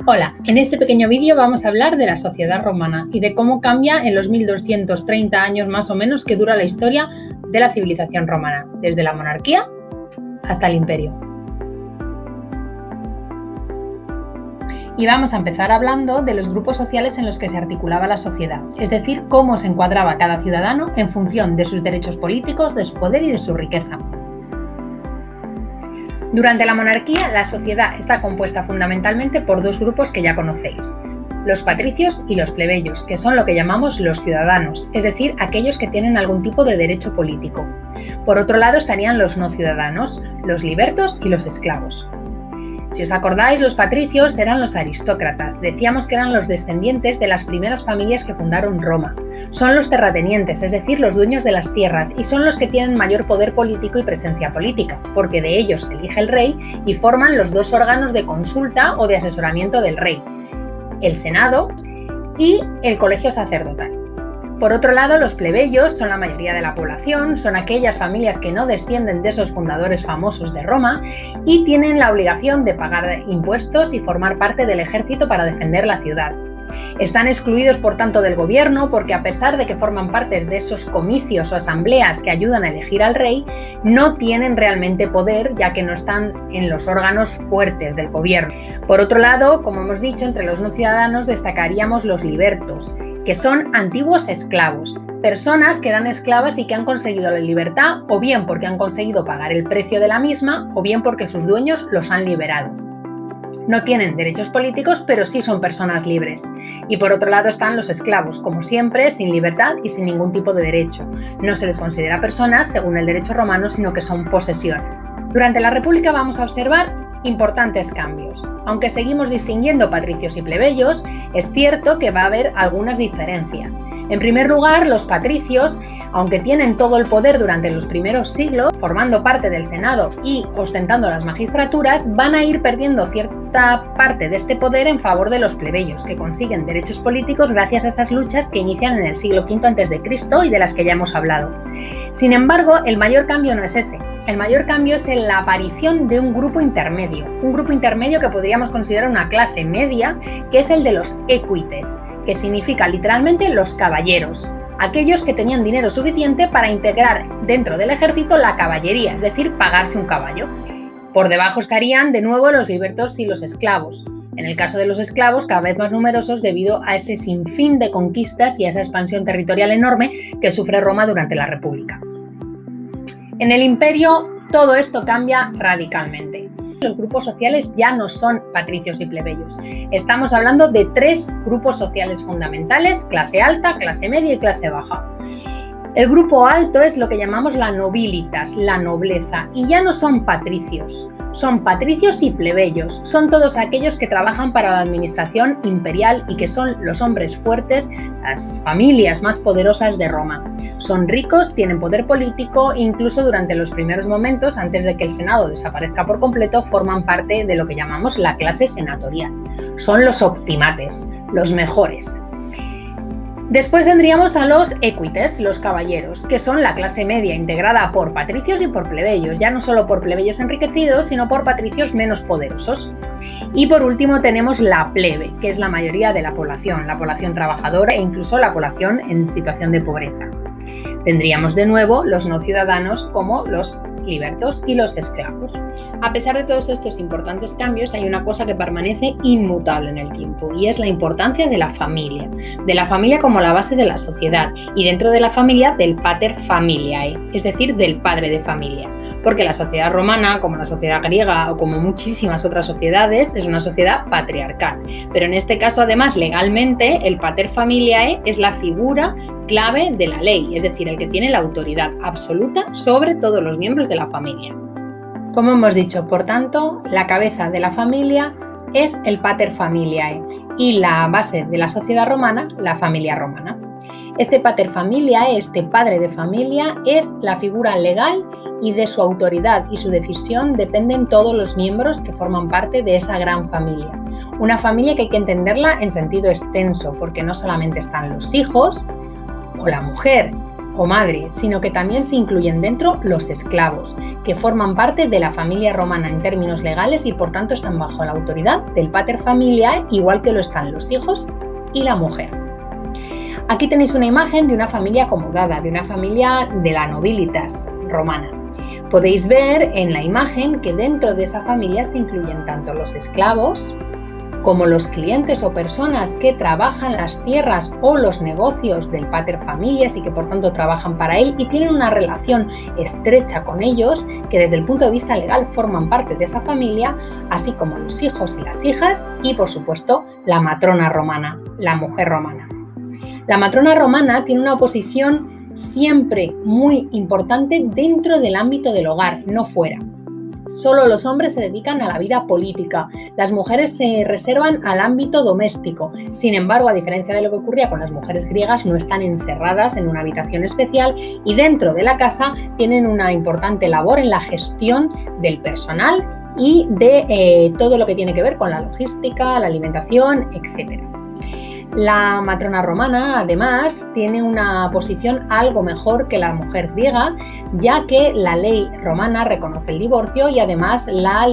Hola, en este pequeño vídeo vamos a hablar de la sociedad romana y de cómo cambia en los 1230 años más o menos que dura la historia de la civilización romana, desde la monarquía hasta el imperio. Y vamos a empezar hablando de los grupos sociales en los que se articulaba la sociedad, es decir, cómo se encuadraba cada ciudadano en función de sus derechos políticos, de su poder y de su riqueza. Durante la monarquía, la sociedad está compuesta fundamentalmente por dos grupos que ya conocéis, los patricios y los plebeyos, que son lo que llamamos los ciudadanos, es decir, aquellos que tienen algún tipo de derecho político. Por otro lado estarían los no ciudadanos, los libertos y los esclavos. Si os acordáis, los patricios eran los aristócratas, decíamos que eran los descendientes de las primeras familias que fundaron Roma. Son los terratenientes, es decir, los dueños de las tierras, y son los que tienen mayor poder político y presencia política, porque de ellos se elige el rey y forman los dos órganos de consulta o de asesoramiento del rey, el Senado y el colegio sacerdotal. Por otro lado, los plebeyos son la mayoría de la población, son aquellas familias que no descienden de esos fundadores famosos de Roma y tienen la obligación de pagar impuestos y formar parte del ejército para defender la ciudad. Están excluidos, por tanto, del gobierno porque, a pesar de que forman parte de esos comicios o asambleas que ayudan a elegir al rey, no tienen realmente poder, ya que no están en los órganos fuertes del gobierno. Por otro lado, como hemos dicho, entre los no ciudadanos destacaríamos los libertos, que son antiguos esclavos, personas que eran esclavas y que han conseguido la libertad, o bien porque han conseguido pagar el precio de la misma, o bien porque sus dueños los han liberado. No tienen derechos políticos, pero sí son personas libres. Y por otro lado están los esclavos, como siempre, sin libertad y sin ningún tipo de derecho. No se les considera personas según el derecho romano, sino que son posesiones. Durante la República vamos a observar importantes cambios. Aunque seguimos distinguiendo patricios y plebeyos, es cierto que va a haber algunas diferencias. En primer lugar, los patricios, aunque tienen todo el poder durante los primeros siglos, formando parte del Senado y ostentando las magistraturas, van a ir perdiendo cierta parte de este poder en favor de los plebeyos, que consiguen derechos políticos gracias a esas luchas que inician en el siglo V a.C. y de las que ya hemos hablado. Sin embargo, el mayor cambio no es ese. El mayor cambio es en la aparición de un grupo intermedio que podríamos considerar una clase media, que es el de los equites, que significa literalmente los caballeros, aquellos que tenían dinero suficiente para integrar dentro del ejército la caballería, es decir, pagarse un caballo. Por debajo estarían de nuevo los libertos y los esclavos. En el caso de los esclavos, cada vez más numerosos debido a ese sinfín de conquistas y a esa expansión territorial enorme que sufre Roma durante la República. En el imperio todo esto cambia radicalmente. Los grupos sociales ya no son patricios y plebeyos. Estamos hablando de tres grupos sociales fundamentales: clase alta, clase media y clase baja. El grupo alto es lo que llamamos la nobilitas, la nobleza, y ya no son patricios. Son patricios y plebeyos, son todos aquellos que trabajan para la administración imperial y que son los hombres fuertes, las familias más poderosas de Roma. Son ricos, tienen poder político, incluso durante los primeros momentos, antes de que el Senado desaparezca por completo, forman parte de lo que llamamos la clase senatorial. Son los optimates, los mejores. Después tendríamos a los equites, los caballeros, que son la clase media integrada por patricios y por plebeyos, ya no solo por plebeyos enriquecidos, sino por patricios menos poderosos. Y por último tenemos la plebe, que es la mayoría de la población trabajadora e incluso la población en situación de pobreza. Tendríamos de nuevo los no ciudadanos como los libertos y los esclavos. A pesar de todos estos importantes cambios, hay una cosa que permanece inmutable en el tiempo, y es la importancia de la familia como la base de la sociedad, y dentro de la familia del pater familiae, es decir, del padre de familia, porque la sociedad romana, como la sociedad griega o como muchísimas otras sociedades, es una sociedad patriarcal, pero en este caso además legalmente el pater familiae es la figura clave de la ley, es decir, el que tiene la autoridad absoluta sobre todos los miembros de la familia. Como hemos dicho, por tanto, la cabeza de la familia es el pater familiae y la base de la sociedad romana, la familia romana. Este pater familiae, este padre de familia, es la figura legal y de su autoridad y su decisión dependen todos los miembros que forman parte de esa gran familia. Una familia que hay que entenderla en sentido extenso, porque no solamente están los hijos o la mujer, o madre, sino que también se incluyen dentro los esclavos, que forman parte de la familia romana en términos legales y por tanto están bajo la autoridad del pater familiae, igual que lo están los hijos y la mujer. Aquí tenéis una imagen de una familia acomodada, de una familia de la nobilitas romana. Podéis ver en la imagen que dentro de esa familia se incluyen tanto los esclavos como los clientes o personas que trabajan las tierras o los negocios del pater familias y que por tanto trabajan para él y tienen una relación estrecha con ellos, que desde el punto de vista legal forman parte de esa familia, así como los hijos y las hijas y por supuesto la matrona romana, la mujer romana. La matrona romana tiene una posición siempre muy importante dentro del ámbito del hogar, no fuera. Solo los hombres se dedican a la vida política, las mujeres se reservan al ámbito doméstico. Sin embargo, a diferencia de lo que ocurría con las mujeres griegas, no están encerradas en una habitación especial y dentro de la casa tienen una importante labor en la gestión del personal y de todo lo que tiene que ver con la logística, la alimentación, etc. La matrona romana, además, tiene una posición algo mejor que la mujer griega, ya que la ley romana reconoce el divorcio y además la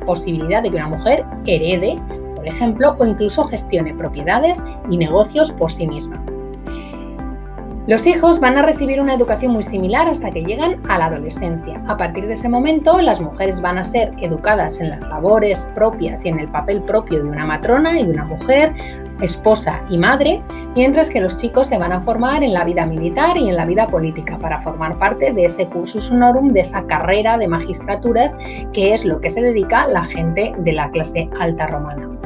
posibilidad de que una mujer herede, por ejemplo, o incluso gestione propiedades y negocios por sí misma. Los hijos van a recibir una educación muy similar hasta que llegan a la adolescencia. A partir de ese momento, las mujeres van a ser educadas en las labores propias y en el papel propio de una matrona y de una mujer, esposa y madre, mientras que los chicos se van a formar en la vida militar y en la vida política para formar parte de ese cursus honorum, de esa carrera de magistraturas, que es lo que se dedica la gente de la clase alta romana.